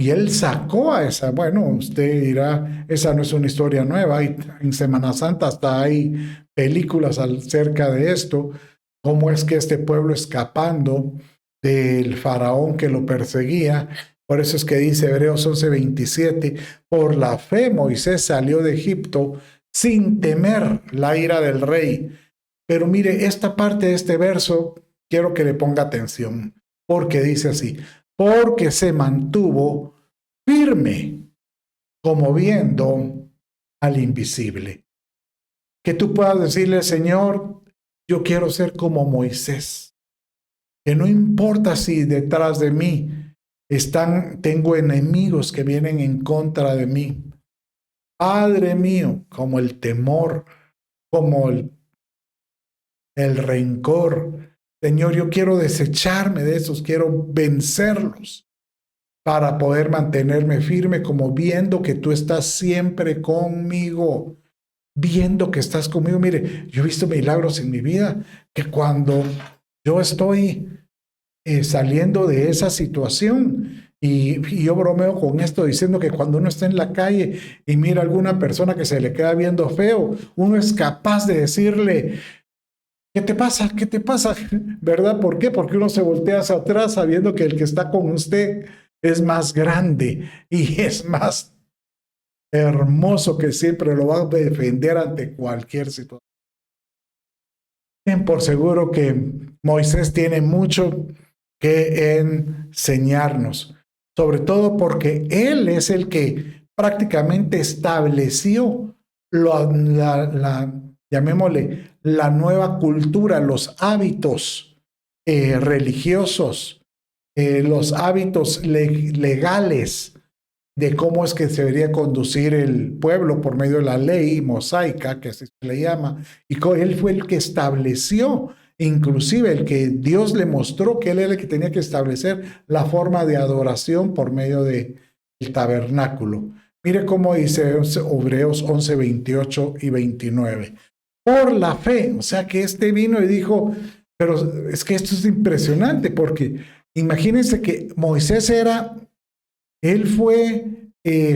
[SPEAKER 1] él sacó a esa, bueno, usted dirá, esa no es una historia nueva, en Semana Santa hasta hay películas acerca de esto, cómo es que este pueblo escapando del faraón que lo perseguía. Por eso es que dice Hebreos 11:27, por la fe Moisés salió de Egipto sin temer la ira del rey. Pero mire, esta parte de este verso, quiero que le ponga atención, porque dice así, porque se mantuvo firme, como viendo al invisible. Que tú puedas decirle, Señor, yo quiero ser como Moisés, que no importa si detrás de mí tengo enemigos que vienen en contra de mí. Padre mío, como el temor, como el rencor. Señor, yo quiero desecharme de esos, quiero vencerlos para poder mantenerme firme, como viendo que tú estás siempre conmigo, viendo que estás conmigo. Mire, yo he visto milagros en mi vida, que cuando yo estoy saliendo de esa situación, y yo bromeo con esto diciendo que cuando uno está en la calle y mira a alguna persona que se le queda viendo feo, uno es capaz de decirle, ¿qué te pasa? ¿Qué te pasa? ¿Verdad? ¿Por qué? Porque uno se voltea hacia atrás sabiendo que el que está con usted es más grande y es más hermoso, que siempre lo va a defender ante cualquier situación. Ten por seguro que Moisés tiene mucho que enseñarnos, sobre todo porque él es el que prácticamente estableció llamémosle, la nueva cultura, los hábitos religiosos, los hábitos legales de cómo es que se debería conducir el pueblo por medio de la ley mosaica, que así se le llama, y él fue el que estableció, inclusive el que Dios le mostró que él era el que tenía que establecer la forma de adoración por medio del tabernáculo. Mire cómo dice Hebreos 11, 28 y 29. Por la fe, o sea que este vino y dijo, pero es que esto es impresionante, porque imagínense que Moisés él fue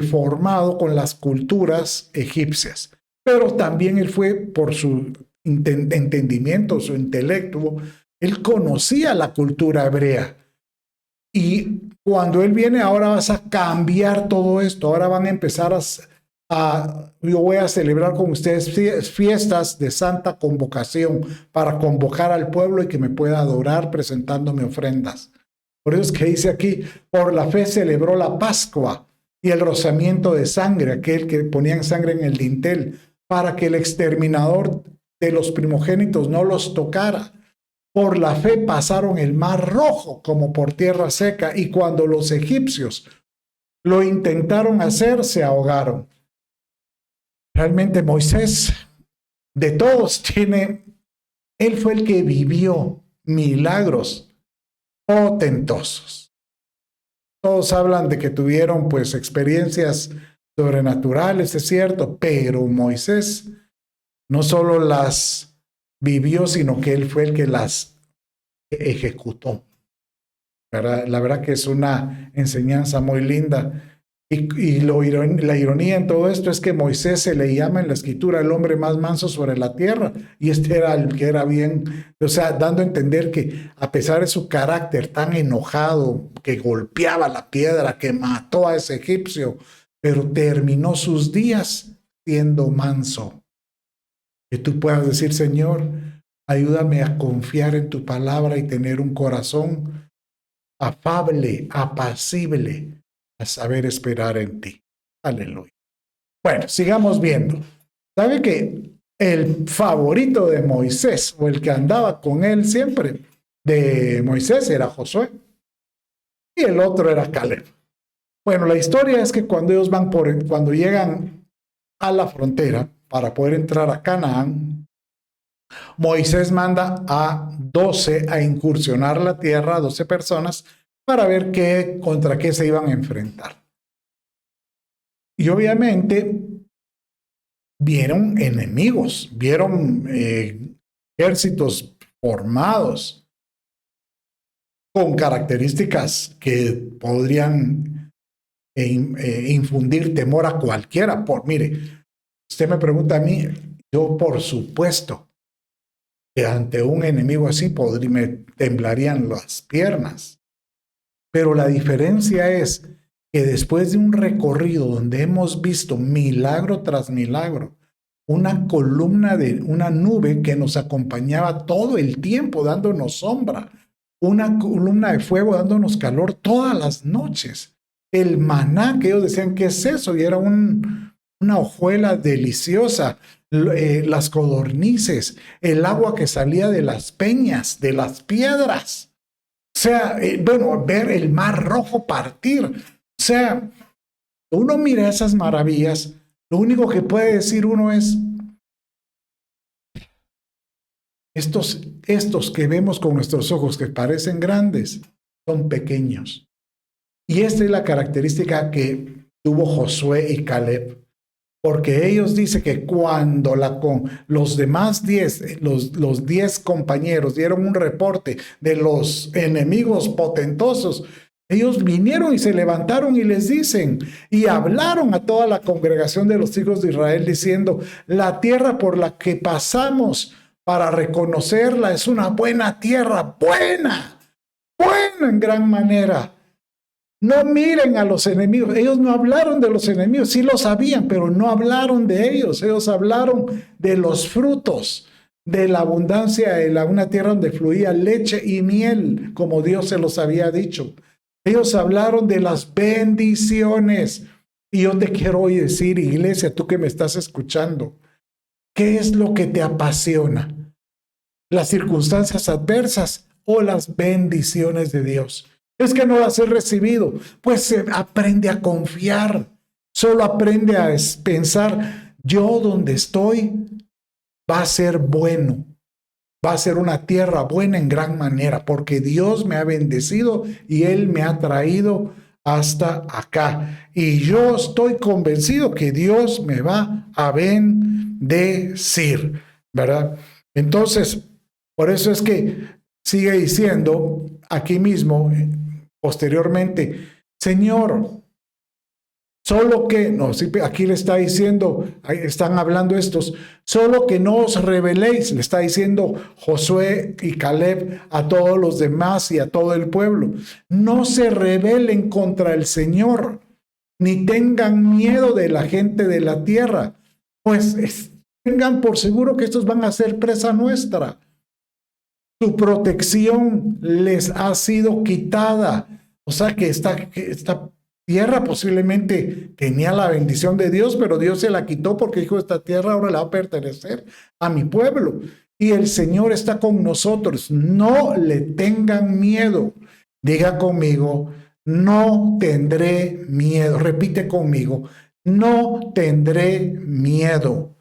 [SPEAKER 1] formado con las culturas egipcias, pero también él fue por su entendimiento, su intelecto, él conocía la cultura hebrea. Y cuando él viene, ahora vas a cambiar todo esto, ahora van a empezar yo voy a celebrar con ustedes fiestas de santa convocación para convocar al pueblo y que me pueda adorar presentándome ofrendas. Por eso es que dice aquí, por la fe celebró la Pascua y el rociamiento de sangre, aquel que ponían sangre en el dintel, para que el exterminador de los primogénitos no los tocara. Por la fe pasaron el mar rojo como por tierra seca, y cuando los egipcios lo intentaron hacer, se ahogaron. Realmente Moisés, de todos, él fue el que vivió milagros potentosos. Todos hablan de que tuvieron pues experiencias sobrenaturales, es cierto, pero Moisés no solo las vivió, sino que él fue el que las ejecutó. ¿Verdad? La verdad que es una enseñanza muy linda. Y la ironía en todo esto es que Moisés se le llama en la escritura el hombre más manso sobre la tierra, y este era el que era bien, o sea, dando a entender que a pesar de su carácter tan enojado, que golpeaba la piedra, que mató a ese egipcio, pero terminó sus días siendo manso. Que tú puedas decir, Señor, ayúdame a confiar en tu palabra y tener un corazón afable, apacible, a saber esperar en ti. Aleluya. Bueno, sigamos viendo. ¿Sabe que el favorito de Moisés, o el que andaba con él siempre, de Moisés, era Josué? Y el otro era Caleb. Bueno, la historia es que cuando ellos cuando llegan a la frontera para poder entrar a Canaán, Moisés manda a 12 a incursionar la tierra, a 12 personas, para ver contra qué se iban a enfrentar. Y obviamente vieron enemigos, vieron ejércitos formados con características que podrían infundir temor a cualquiera. Mire, usted me pregunta a mí, yo por supuesto que ante un enemigo así me temblarían las piernas. Pero la diferencia es que después de un recorrido donde hemos visto milagro tras milagro, una columna una nube que nos acompañaba todo el tiempo dándonos sombra, una columna de fuego dándonos calor todas las noches, el maná, que ellos decían, ¿qué es eso? Y era una hojuela deliciosa, las codornices, el agua que salía de las peñas, de las piedras. O sea, ver el mar rojo partir. O sea, uno mira esas maravillas, lo único que puede decir uno es, estos que vemos con nuestros ojos que parecen grandes, son pequeños. Y esta es la característica que tuvo Josué y Caleb. Porque ellos dicen que cuando los demás 10, los 10 compañeros dieron un reporte de los enemigos potentosos, ellos vinieron y se levantaron y les dicen, y hablaron a toda la congregación de los hijos de Israel diciendo, la tierra por la que pasamos para reconocerla. Es una buena tierra, buena en gran manera. No miren a los enemigos. Ellos no hablaron de los enemigos, sí lo sabían, pero no hablaron de ellos. Ellos hablaron de los frutos, de la abundancia de una tierra donde fluía leche y miel, como Dios se los había dicho. Ellos hablaron de las bendiciones. Y yo te quiero hoy decir, iglesia, tú que me estás escuchando, ¿qué es lo que te apasiona? ¿Las circunstancias adversas o las bendiciones de Dios? Es que no las he recibido. Pues aprende a confiar. Solo aprende a pensar, yo donde estoy va a ser bueno. Va a ser una tierra buena en gran manera, porque Dios me ha bendecido y Él me ha traído hasta acá. Y yo estoy convencido que Dios me va a bendecir, ¿verdad? Entonces, por eso es que sigue diciendo aquí mismo, posteriormente, Señor, solo que, no, sí, aquí le está diciendo, están hablando estos, solo que no os rebeléis, le está diciendo Josué y Caleb a todos los demás y a todo el pueblo. No se rebelen contra el Señor, ni tengan miedo de la gente de la tierra, pues tengan por seguro que estos van a ser presa nuestra. Su protección les ha sido quitada. O sea que esta tierra posiblemente tenía la bendición de Dios, pero Dios se la quitó porque dijo, esta tierra ahora la va a pertenecer a mi pueblo. Y el Señor está con nosotros. No le tengan miedo. Diga conmigo, no tendré miedo. Repite conmigo, no tendré miedo.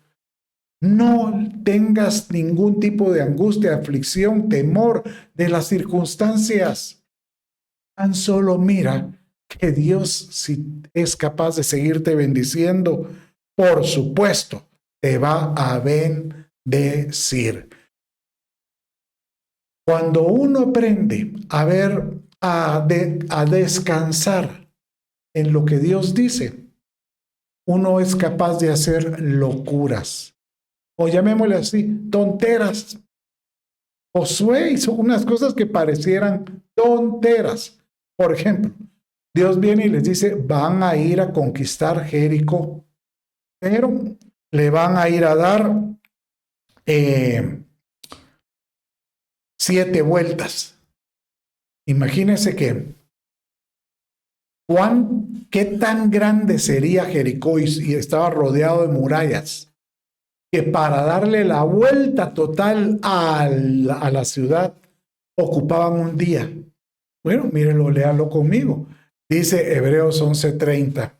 [SPEAKER 1] No tengas ningún tipo de angustia, aflicción, temor de las circunstancias. Tan solo mira que Dios, si es capaz de seguirte bendiciendo, por supuesto, te va a bendecir. Cuando uno aprende a descansar en lo que Dios dice, uno es capaz de hacer locuras, o llamémosle así, tonteras. Josué hizo unas cosas que parecieran tonteras. Por ejemplo, Dios viene y les dice, van a ir a conquistar Jericó, pero le van a ir a dar 7 vueltas. Imagínense qué tan grande sería Jericó y estaba rodeado de murallas, que para darle la vuelta total a la ciudad ocupaban un día. Bueno, mírenlo, léalo conmigo. Dice Hebreos 11:30.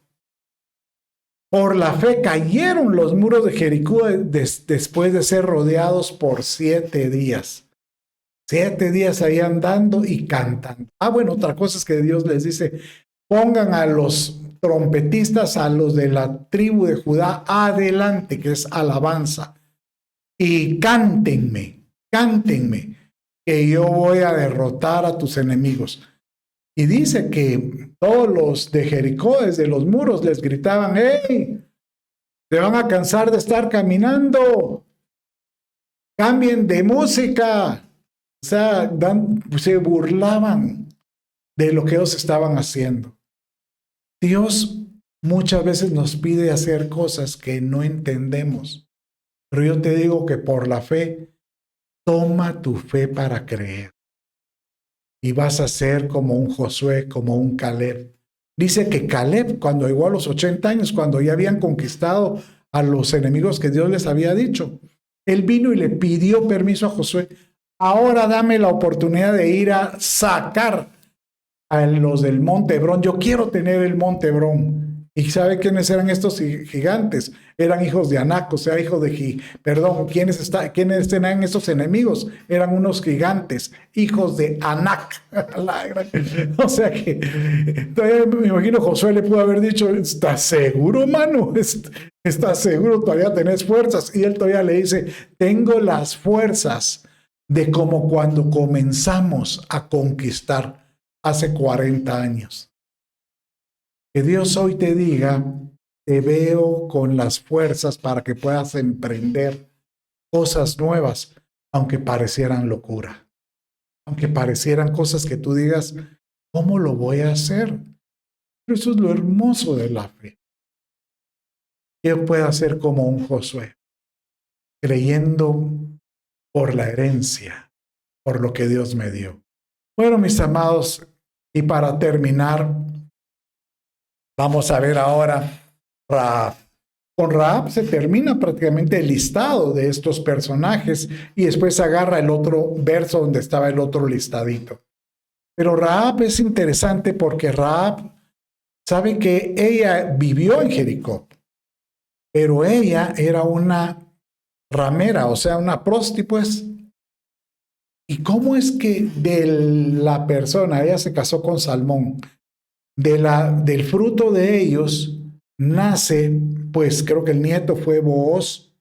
[SPEAKER 1] Por la fe cayeron los muros de Jericó después de ser rodeados por 7 días. 7 días ahí andando y cantando. Bueno, otra cosa es que Dios les dice, pongan a los trompetistas, a los de la tribu de Judá, adelante, que es alabanza. Y cántenme, que yo voy a derrotar a tus enemigos. Y dice que todos los de Jericó, desde los muros, les gritaban, ¡hey! Se van a cansar de estar caminando. Cambien de música. O sea, se burlaban de lo que ellos estaban haciendo. Dios muchas veces nos pide hacer cosas que no entendemos. Pero yo te digo que por la fe, toma tu fe para creer. Y vas a ser como un Josué, como un Caleb. Dice que Caleb, cuando llegó a los 80 años, cuando ya habían conquistado a los enemigos que Dios les había dicho, él vino y le pidió permiso a Josué. Ahora dame la oportunidad de ir a sacar a los del Monte Hebrón. Yo quiero tener el Monte Hebrón. ¿Y sabe quiénes eran estos gigantes? Eran hijos de Anac, o sea, hijos de... ¿quiénes eran esos enemigos? Eran unos gigantes, hijos de Anac. O sea que, todavía me imagino Josué le pudo haber dicho, ¿estás seguro, mano? ¿Estás seguro? Todavía tenés fuerzas. Y él todavía le dice, tengo las fuerzas de como cuando comenzamos a conquistar hace 40 años. Que Dios hoy te diga, te veo con las fuerzas para que puedas emprender cosas nuevas, aunque parecieran locura, aunque parecieran cosas que tú digas, ¿cómo lo voy a hacer? Pero eso es lo hermoso de la fe. Yo puedo hacer como un Josué, creyendo por la herencia, por lo que Dios me dio. Bueno, mis amados, y para terminar, vamos a ver ahora Rahab. Con Rahab se termina prácticamente el listado de estos personajes y después agarra el otro verso donde estaba el otro listadito. Pero Rahab es interesante porque Rahab sabe que ella vivió en Jericó, pero ella era una ramera, o sea, una prosti, pues. ¿Y cómo es que de la persona, ella se casó con Salmón, del fruto de ellos nace, pues creo que el nieto fue Booz,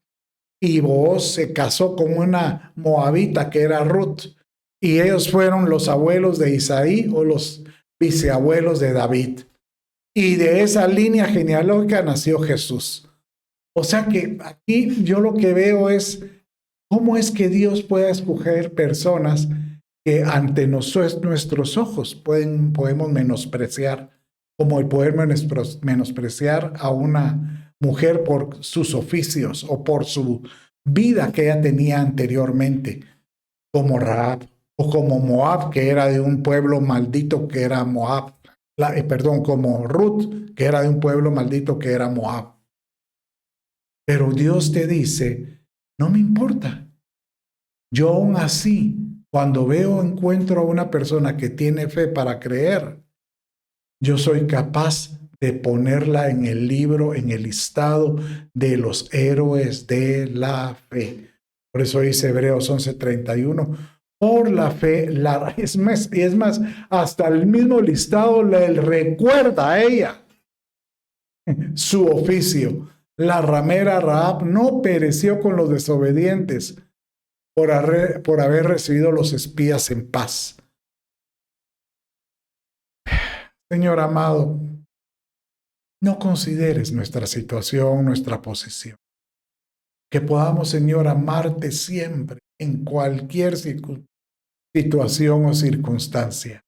[SPEAKER 1] y Booz se casó con una moabita que era Ruth, y ellos fueron los abuelos de Isaí o los bisabuelos de David. Y de esa línea genealógica nació Jesús. O sea que aquí yo lo que veo es cómo es que Dios puede escoger personas que ante nuestros ojos podemos menospreciar, como el poder menospreciar a una mujer por sus oficios o por su vida que ella tenía anteriormente, como Rahab, o como Moab, que era de un pueblo maldito que era Moab. Como Ruth, que era de un pueblo maldito que era Moab. Pero Dios te dice, no me importa. Yo aún así, cuando encuentro a una persona que tiene fe para creer, yo soy capaz de ponerla en el libro, en el listado de los héroes de la fe. Por eso dice Hebreos 11:31, por la fe, es más, hasta el mismo listado le recuerda a ella su oficio. La ramera Rahab no pereció con los desobedientes por haber recibido los espías en paz. Señor amado, no consideres nuestra situación, nuestra posición. Que podamos, Señor, amarte siempre, en cualquier situación o circunstancia.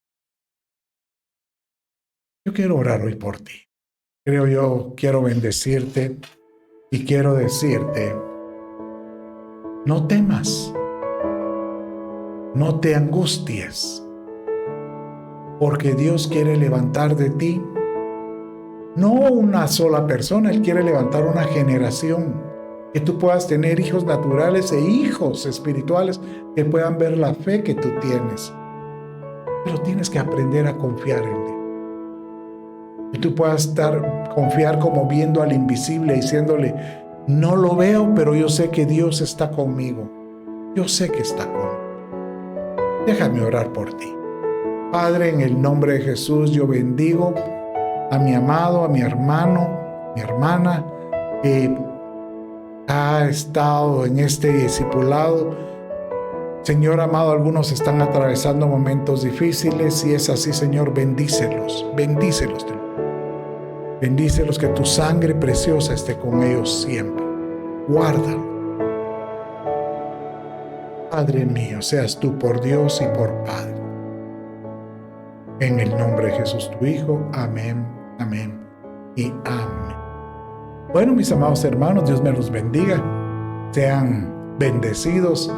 [SPEAKER 1] Yo quiero orar hoy por ti. Quiero bendecirte y quiero decirte, no temas, no te angusties, porque Dios quiere levantar de ti no una sola persona, Él quiere levantar una generación, que tú puedas tener hijos naturales e hijos espirituales que puedan ver la fe que tú tienes. Pero tienes que aprender a confiar en Él. Y tú puedas confiar como viendo al invisible, diciéndole, no lo veo, pero yo sé que Dios está conmigo. Yo sé que está conmigo. Déjame orar por ti. Padre, en el nombre de Jesús, yo bendigo a mi amado, a mi hermano, mi hermana, que ha estado en este discipulado. Señor amado, algunos están atravesando momentos difíciles. Si es así, Señor, bendícelos, bendícelos. Bendícelos, que tu sangre preciosa esté con ellos siempre. Guárdalo. Padre mío, seas tú por Dios y por Padre. En el nombre de Jesús, tu Hijo. Amén, amén y amén. Bueno, mis amados hermanos, Dios me los bendiga. Sean bendecidos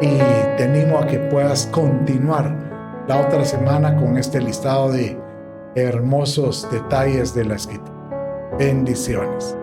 [SPEAKER 1] y te animo a que puedas continuar la otra semana con este listado de hermosos detalles de la Escritura. Bendiciones.